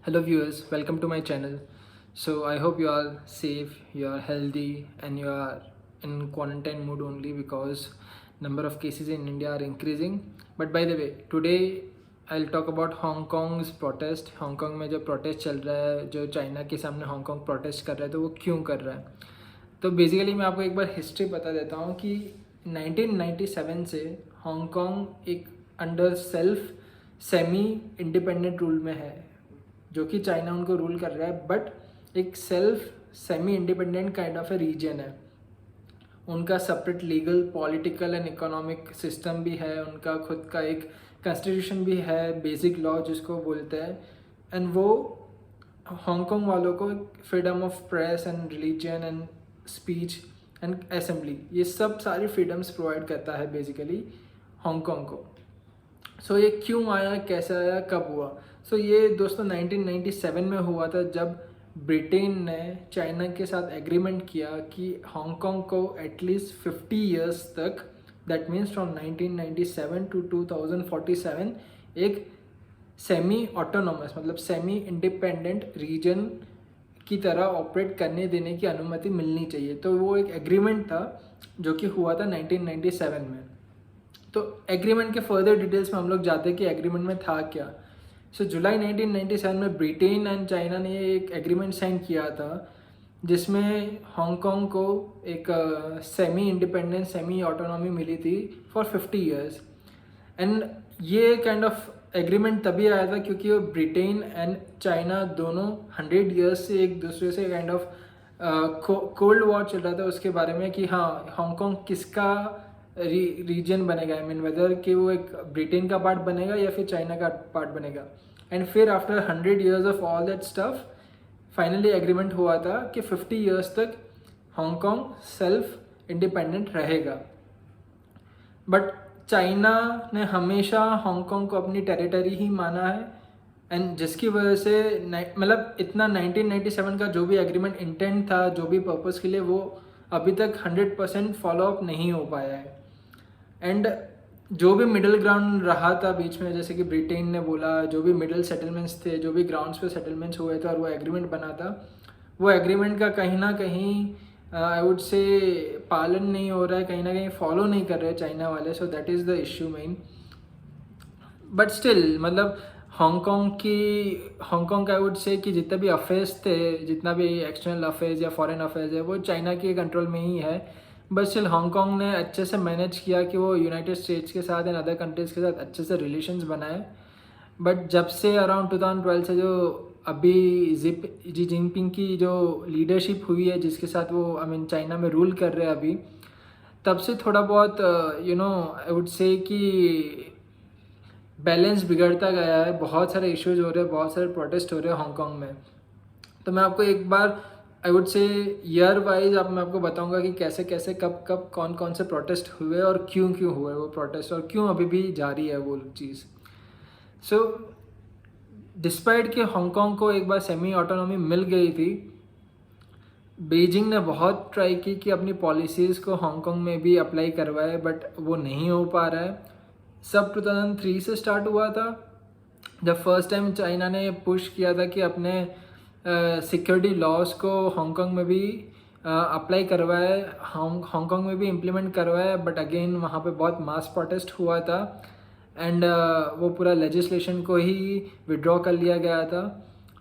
Hello viewers, welcome to my channel. So I hope you are safe, you are healthy and you are in quarantine mode only because number of cases in India are increasing. But by the way, today I'll talk about Hong Kong's protest. Hong Kong में जो protest चल रहा है, जो China के सामने Hong Kong protest कर रहा है, तो वो क्यों कर रहा है? तो बेसिकली मैं आपको एक बार हिस्ट्री बता देता हूँ कि 1997 से हांगकांग एक under self semi independent rule में है, जो कि चाइना उनको रूल कर रहा है, बट एक self semi independent kind of a region है. उनका separate legal political and economic system भी है, उनका खुद का एक कॉन्स्टिट्यूशन भी है, बेसिक लॉ जिसको बोलते हैं. एंड वो हांगकांग वालों को freedom of press and religion and speech and assembly, ये सब सारी फ्रीडम्स प्रोवाइड करता है बेसिकली हांगकांग को. सो ये क्यों आया, कैसे आया, कब हुआ? सो ये दोस्तों 1997 में हुआ था, जब ब्रिटेन ने चाइना के साथ एग्रीमेंट किया कि हांगकांग को एटलीस्ट 50 ईयर्स तक, दैट मीन्स फ्रॉम 1997 टू 2047, एक सेमी ऑटोनोमस मतलब सेमी इंडिपेंडेंट रीजन की तरह ऑपरेट करने देने की अनुमति मिलनी चाहिए. तो वो एक एग्रीमेंट था जो कि हुआ था 1997 में. तो एग्रीमेंट के फर्दर डिटेल्स में हम लोग जाते हैं कि एग्रीमेंट में था क्या. सो जुलाई 1997 में ब्रिटेन एंड चाइना ने एक एग्रीमेंट साइन किया था, जिसमें हांगकांग को एक सेमी इंडिपेंडेंस सेमी ऑटोनॉमी मिली थी फॉर 50 ईयर्स. एंड ये काइंड ऑफ एग्रीमेंट तभी आया था क्योंकि वो ब्रिटेन एंड चाइना दोनों 100 ईयर्स से एक दूसरे से काइंड ऑफ कोल्ड वॉर चल रहा था उसके बारे में कि हाँ हांगकांग किसका रीजन बनेगा, आई मीन वेदर कि वो एक ब्रिटेन का पार्ट बनेगा या फिर चाइना का पार्ट बनेगा. एंड फिर after 100 years of all that stuff finally agreement हुआ था कि 50 ईयर्स तक हांगकांग सेल्फ इंडिपेंडेंट रहेगा. बट चाइना ने हमेशा हांगकांग को अपनी टेरिटरी ही माना है, एंड जिसकी वजह से मतलब इतना 1997 का जो भी एग्रीमेंट इंटेंट था, जो भी पर्पस के लिए, वो अभी तक 100% फॉलो अप नहीं हो पाया है. एंड जो भी मिडिल ग्राउंड रहा था बीच में, जैसे कि ब्रिटेन ने बोला, जो भी मिडिल सेटलमेंट्स थे, जो भी ग्राउंड्स पे सेटलमेंट्स हुए थे और वो एग्रीमेंट बना था, वो एग्रीमेंट का कहीं ना कहीं आई वुड से पालन नहीं हो रहा है, कहीं ना कहीं फॉलो नहीं कर रहे चाइना वाले. सो that is the issue main. But still मतलब हांगकांग का आई वुड से कि जितने भी अफेयर्स थे, जितना भी एक्सटर्नल अफेयर्स या फॉरेन अफेयर्स है, वो चाइना के कंट्रोल में ही है. बट स्टिल हांगकांग ने अच्छे से मैनेज किया कि वो यूनाइटेड स्टेट्स के साथ एंड अदर कंट्रीज़ के साथ अच्छे से रिलेशंस बनाए. बट जब से अराउंड 2012 से जो अभी जी जिनपिंग की जो लीडरशिप हुई है, जिसके साथ वो आई मीन चाइना में रूल कर रहे हैं अभी, तब से थोड़ा बहुत आई वुड से कि बैलेंस बिगड़ता गया है. बहुत सारे इश्यूज हो रहे हैं, बहुत सारे प्रोटेस्ट हो रहे हैं हांगकांग में. तो मैं आपको एक बार I would say year wise मैं आपको बताऊंगा कि कैसे कैसे कब कब कौन कौन से प्रोटेस्ट हुए और क्यों क्यों हुए वो प्रोटेस्ट, और क्यों अभी भी जारी है वो चीज़. सो डिस्पाइट कि हांगकांग को एक बार सेमी ऑटोनॉमी मिल गई थी, बीजिंग ने बहुत ट्राई की कि अपनी पॉलिसीज़ को हांगकांग में भी अप्लाई करवाए, बट वो नहीं हो पा रहा है. सब 2003 से स्टार्ट हुआ था, जब फर्स्ट टाइम चाइना ने पुश किया था कि अपने सिक्योरिटी लॉज को हांगकांग में भी अप्लाई करवाए, हांगकांग में भी इम्प्लीमेंट करवाए. बट अगेन वहाँ पे बहुत मास प्रोटेस्ट हुआ था एंड वो पूरा लेजिस्लेशन को ही विड्रॉ कर लिया गया था.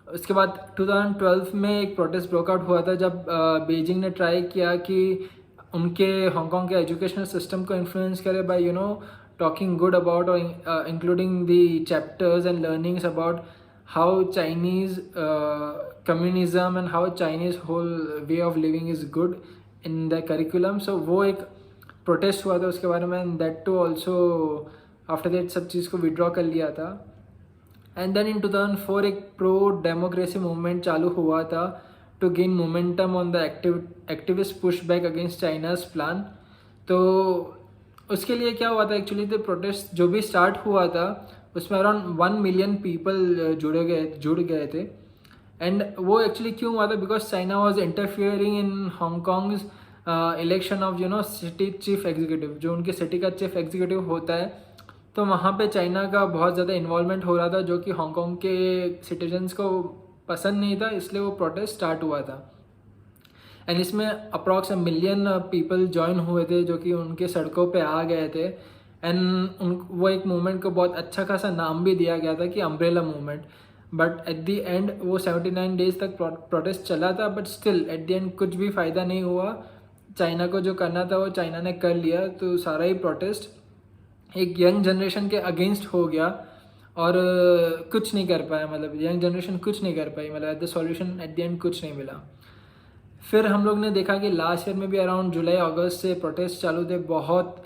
उसके बाद 2012 में एक प्रोटेस्ट ब्रेकआउट हुआ था, जब बीजिंग ने ट्राई किया कि उनके हांगकांग के एजुकेशनल सिस्टम को इन्फ्लुएंस करे bye talking good about or including the chapters and learnings about how Chinese communism and how Chinese whole way of living is good in the curriculum. So वो एक protest हुआ था उसके बारे में, and that too also after that सब चीज़ को withdraw कर लिया था. And then in 2004 एक pro democracy movement चालू हुआ था to gain momentum on the activist pushback against China's plan. तो उसके लिए क्या हुआ था एक्चुअली, तो प्रोटेस्ट जो भी स्टार्ट हुआ था उसमें अराउंड 1 मिलियन पीपल जुड़ गए थे. एंड वो एक्चुअली क्यों हुआ था, because China was interfering in Hong Kong's election of city chief executive. जो उनके सिटी का चीफ एग्जीक्यूटिव होता है, तो वहाँ पे चाइना का बहुत ज़्यादा इन्वॉल्वमेंट हो रहा था, जो कि हांगकांग के सिटीजन्स को पसंद नहीं था, इसलिए वो प्रोटेस्ट स्टार्ट हुआ था। एंड इसमें अप्रॉक्स मिलियन पीपल ज्वाइन हुए थे, जो कि उनके सड़कों पे आ गए थे। एंड वो एक मूवमेंट को बहुत अच्छा खासा नाम भी दिया गया था कि umbrella movement. But at the end वो 79 डेज तक प्रोटेस्ट चला था, but still at the end कुछ भी फ़ायदा नहीं हुआ। चाइना को जो करना था वो चाइना ने कर लिया, तो सारा ही प्रोटेस्ट एक यंग जनरेशन के अगेंस्ट हो गया और कुछ नहीं कर पाया, मतलब यंग जनरेशन कुछ नहीं कर पाई, मतलब at the solution at the end कुछ नहीं मिला। फिर हम लोग ने देखा कि लास्ट ईयर में भी अराउंड जुलाई अगस्त से प्रोटेस्ट चालू थे, बहुत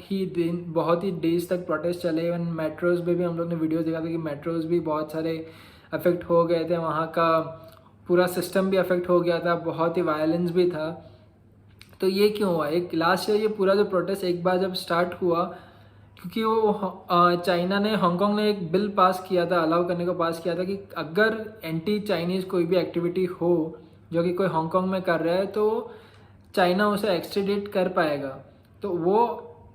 ही डेज तक प्रोटेस्ट चले। इवन मेट्रोज़ में भी हम लोग ने वीडियोस देखा था कि मेट्रोज़ भी बहुत सारे अफेक्ट हो गए थे, वहाँ का पूरा सिस्टम भी अफेक्ट हो गया था, बहुत ही वायलेंस भी था। तो ये क्यों हुआ? एक लास्ट ईयर ये पूरा जो प्रोटेस्ट एक बार जब स्टार्ट हुआ, क्योंकि वो चाइना ने, हांगकांग ने एक बिल पास किया था, अलाउ करने को पास किया था कि अगर एंटी चाइनीज़ कोई भी एक्टिविटी हो जो कि कोई हांगकांग में कर रहा है, तो चाइना उसे एक्सट्रेडिट कर पाएगा। तो वो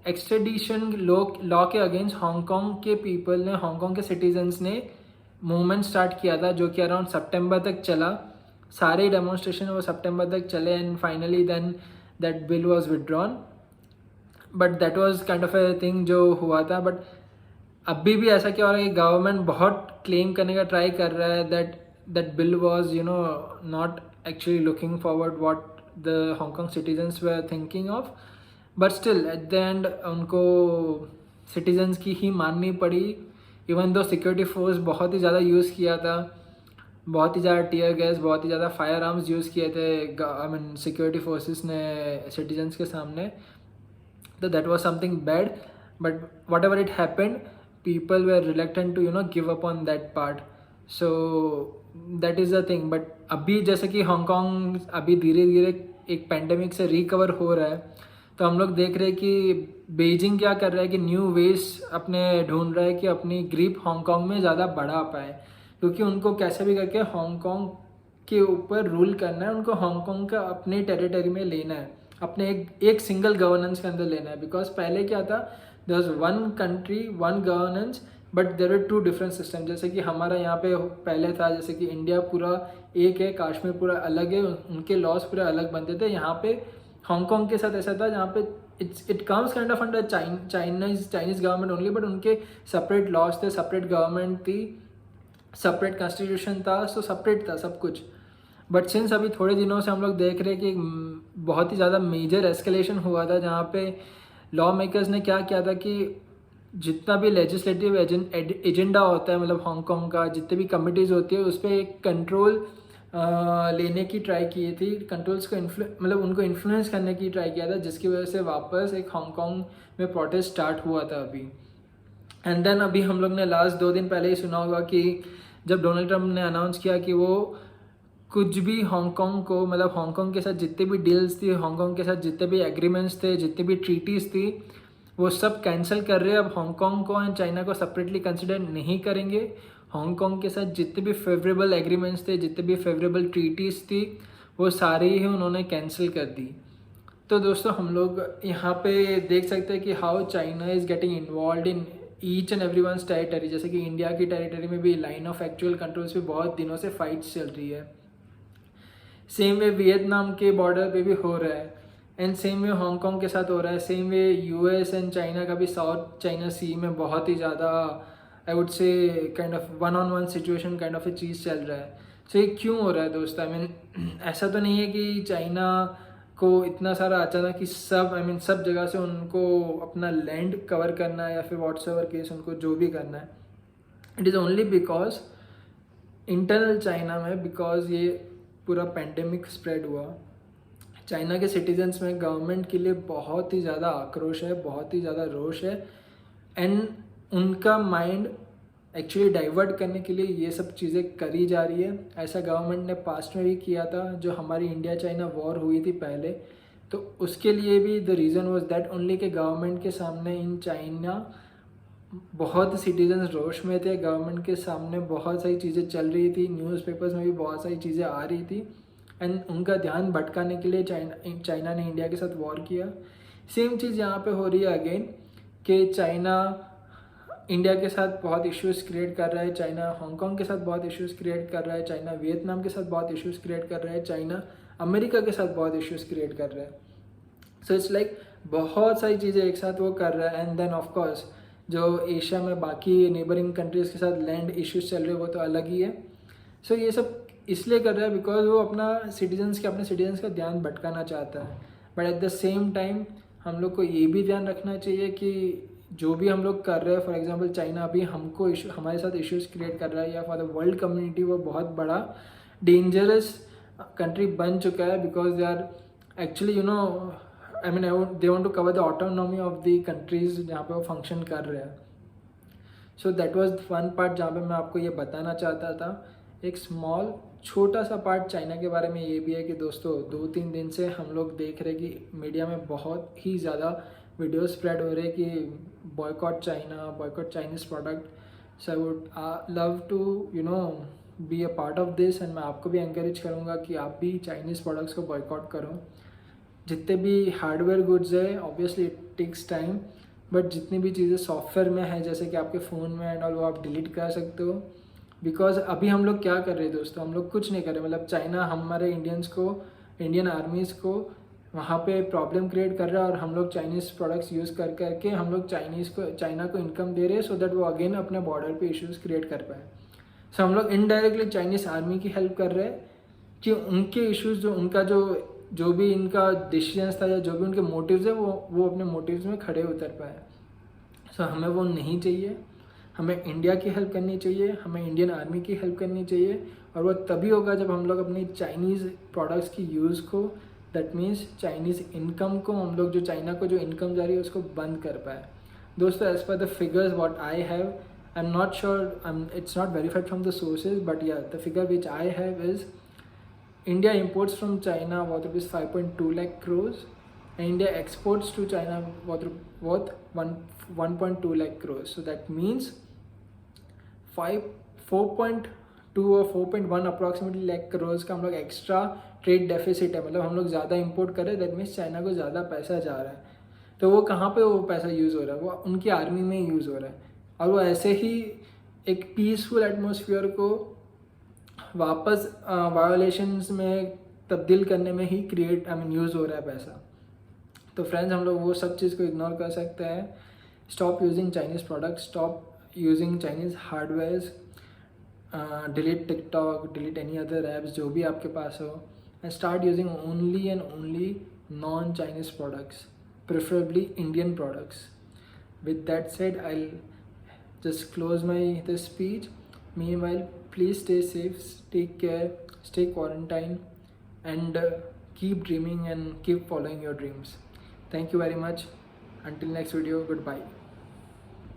एक्सट्रेडिशन लॉ के अगेंस्ट हांगकांग के पीपल ने, हांगकांग के सिटीजन्स ने मूवमेंट स्टार्ट किया था, जो कि अराउंड सितंबर तक चला। सारे डेमोन्स्ट्रेशन वो सितंबर तक चले and finally then that bill was withdrawn. But that was kind of a thing जो हुआ था। बट अभी भी ऐसा क्या हो रहा है कि गवर्नमेंट बहुत क्लेम करने का ट्राई कर रहा है that that bill was not actually looking forward what the Hong Kong citizens were thinking of, but still at the end उनको citizens की ही माननी पड़ी। इवन दो सिक्योरिटी फोर्स बहुत ही ज़्यादा यूज़ किया था, बहुत ही ज़्यादा टीयर गैस, बहुत ही ज़्यादा फायर आर्म्स यूज़ किए थे आई मीन सिक्योरिटी फोर्सेस ने सिटीजन्स के सामने। तो that was something bad, but whatever it happened, people were reluctant to give up on that part. So that is the thing. But अभी जैसे कि Hong Kong अभी धीरे धीरे एक पैंडेमिक से रिकवर हो रहा है, तो हम लोग देख रहे हैं कि बीजिंग क्या कर रहा है कि न्यू वेज अपने ढूंढ रहा है कि अपनी ग्रिप हांगकांग में ज़्यादा बढ़ा पाए, क्योंकि उनको कैसे भी करके हांगकांग के ऊपर रूल करना है, उनको हांगकांग का अपने टेरिटरी में लेना है, अपने एक सिंगल गवर्नेंस के अंदर लेना है। बिकॉज पहले क्या था, there was one country one governance, but there are two different system. जैसे कि हमारा यहाँ पे पहले था, जैसे कि इंडिया पूरा एक है, कश्मीर पूरा अलग है, उनके लॉज पूरे अलग बनते थे। यहाँ पे हांगकांग के साथ ऐसा था जहाँ पे it comes kind of under Chinese government only, but उनके सेपरेट लॉज थे, सेपरेट गवर्नमेंट थी, सेपरेट कॉन्स्टिट्यूशन था, सो सेपरेट था सब कुछ। बट सिंस अभी थोड़े दिनों से हम लोग देख रहे हैं कि बहुत ही ज़्यादा मेजर एस्केलेशन हुआ था, जहाँ पे लॉ मेकर्स ने क्या किया था कि जितना भी लेजिस्लेटिव एजेंडा होता है, मतलब हांगकांग का जितने भी कमिटीज़ होती है, उस पर एक कंट्रोल लेने की ट्राई की थी, कंट्रोल्स को मतलब उनको इन्फ्लुएंस करने की ट्राई किया था, जिसकी वजह से वापस एक हांगकांग में प्रोटेस्ट स्टार्ट हुआ था अभी। एंड देन अभी हम लोग ने लास्ट 2 दिन पहले ही सुना होगा कि जब डोनाल्ड ट्रंप ने अनाउंस किया कि वो कुछ भी हांगकांग को, मतलब हांगकांग के साथ जितने भी डील्स थी, हांगकांग के साथ जितने भी एग्रीमेंट्स थे, जितने भी ट्रीटीज़ थी, वो सब कैंसिल कर रहे हैं। अब हांगकांग को एंड चाइना को सेपरेटली कंसिडर नहीं करेंगे। हांगकांग के साथ जितने भी फेवरेबल एग्रीमेंट्स थे, जितने भी फेवरेबल ट्रीटीज़ थी, वो सारी ही उन्होंने कैंसिल कर दी। तो दोस्तों हम लोग यहाँ पे देख सकते हैं कि how China is getting involve in each and every one's territory. जैसे कि इंडिया की टेरिटरी में भी लाइन ऑफ एक्चुअल कंट्रोल्स पे बहुत दिनों से फाइट्स चल रही है। सेम वे वियतनाम के बॉर्डर पे भी हो रहा है, एंड सेम वे हांगकांग के साथ हो रहा है। Same way US and China का भी साउथ चाइना सी में बहुत ही ज़्यादा I would say kind of one on one situation kind of a चीज़ चल रहा है। सो ये क्यों हो रहा है दोस्त? आई मीन ऐसा तो नहीं है कि चाइना को इतना सारा अचानक कि सब सब जगह से उनको अपना लैंड कवर करना है, या फिर व्हाट्सएवर केस उनको जो भी करना है। It is only because internal China में, बिकॉज ये पूरा पैंडेमिक स्प्रेड हुआ, चाइना के सिटीजन्स में गवर्नमेंट के लिए बहुत ही ज़्यादा आक्रोश है, बहुत ही ज़्यादा रोष है, एंड उनका माइंड एक्चुअली डाइवर्ट करने के लिए ये सब चीज़ें करी जा रही है। ऐसा गवर्नमेंट ने पास्ट में भी किया था, जो हमारी इंडिया चाइना वॉर हुई थी पहले, तो उसके लिए भी the reason was that only के गवर्नमेंट के सामने इन चाइना बहुत सिटीजन्स रोष में थे, गवर्नमेंट के सामने बहुत सारी चीज़ें चल रही थी, न्यूज़पेपर्स में भी बहुत सारी चीज़ें आ रही थी, एंड उनका ध्यान भटकाने के लिए चाइना ने इंडिया के साथ वॉर किया। सेम चीज़ यहाँ पे हो रही है अगेन कि चाइना इंडिया के साथ बहुत इश्यूज़ क्रिएट कर रहा है चाइना, हांगकांग के साथ बहुत इश्यूज़ क्रिएट कर रहा है चाइना, वियतनाम के साथ बहुत इश्यूज़ क्रिएट कर रहा है चाइना, अमेरिका के साथ बहुत इश्यूज़ क्रिएट कर रहा है। सो इट्स लाइक बहुत सारी चीज़ें एक साथ वो कर रहा है। एंड देन ऑफ कोर्स जो एशिया में बाकी नेबरिंग कंट्रीज़ के साथ लैंड इश्यूज़ चल रहे हैं वो तो अलग ही है। सो ये सब इसलिए कर रहा है बिकॉज वो अपने सिटीजन्स का ध्यान भटकाना चाहता है। But at the same time हम लोग को ये भी ध्यान रखना चाहिए कि जो भी हम लोग कर रहे हैं, फॉर एग्जांपल चाइना अभी हमको हमारे साथ इश्यूज़ क्रिएट कर रहा है या फॉर द वर्ल्ड कम्युनिटी वो बहुत बड़ा डेंजरस कंट्री बन चुका है because they are actually they want to cover the autonomy of the countries जहाँ पे वो फंक्शन कर रहे हैं। So that was one part जहाँ पे मैं आपको ये बताना चाहता था। एक स्मॉल छोटा सा पार्ट चाइना के बारे में ये भी है कि दोस्तों 2-3 दिन से हम लोग देख रहे हैं कि मीडिया में बहुत ही ज़्यादा वीडियो स्प्रेड हो रहे हैं कि boycott China, boycott Chinese product. So I would love to be a part of this and मैं आपको भी एनकरेज करूँगा कि आप भी चाइनीज़ प्रोडक्ट्स को बॉयकॉट करो। जितने भी हार्डवेयर गुड्स है obviously it takes time, but जितनी भी चीज़ें सॉफ्टवेयर में है जैसे कि आपके फ़ोन में एंड ऑल वो आप डिलीट कर सकते हो। बिकॉज अभी हम लोग क्या कर रहे हैं दोस्तों, हम लोग कुछ नहीं कर रहे। मतलब चाइना हमारे इंडियन आर्मीज़ को वहाँ पे प्रॉब्लम क्रिएट कर रहा है और हम लोग चाइनीज़ प्रोडक्ट्स यूज़ कर करके हम लोग चाइना को इनकम दे रहे हैं सो दैट वो अगेन अपने बॉर्डर पे इश्यूज़ क्रिएट कर पाए। सो हम लोग इनडायरेक्टली चाइनीज़ आर्मी की हेल्प कर रहे हैं कि उनके इश्यूज़ जो भी इनका डिसीजंस था या जो भी उनके मोटिव्स है वो अपने मोटिव्स में खड़े उतर पाए। सो हमें वो नहीं चाहिए। हमें इंडिया की हेल्प करनी चाहिए, हमें इंडियन आर्मी की हेल्प करनी चाहिए और वो तभी होगा जब हम लोग अपनी चाइनीज़ प्रोडक्ट्स की यूज़ को, दैट मीन्स चाइनीज़ इनकम को, हम लोग जो चाइना को जो इनकम जा रही है उसको बंद कर पाए। दोस्तों as per the figures what I have, I am not sure, it's not verified from the sources, but yeah the figure which I have is India imports from China worth rupees 5.2 lakh crores and India exports to China worth 1.2 lakh crores. So that means 4.2 और 4.1 approximately lakh crores का हम लोग extra trade deficit है। मतलब हम लोग ज़्यादा import कर रहे हैं, दैट मीन्स चाइना को ज़्यादा पैसा जा रहा है। तो वो कहाँ पे वो पैसा यूज़ हो रहा है, वो उनकी आर्मी में ही यूज़ हो रहा है और वो ऐसे ही एक पीसफुल एटमोसफियर को वापस वायोलेशंस में तब्दील करने में ही यूज़ हो रहा है पैसा। तो फ्रेंड्स हम लोग वो सब चीज़ को इग्नोर कर सकते हैं। Stop using Chinese products, stop using Chinese hardwares, delete TikTok, delete any other apps जो भी आपके पास हो and start using only and only non Chinese products, preferably Indian products. With that said, I'll just close this speech. Meanwhile, please stay safe, take care, stay quarantined, and keep dreaming and keep following your dreams. Thank you very much. Until next video, goodbye.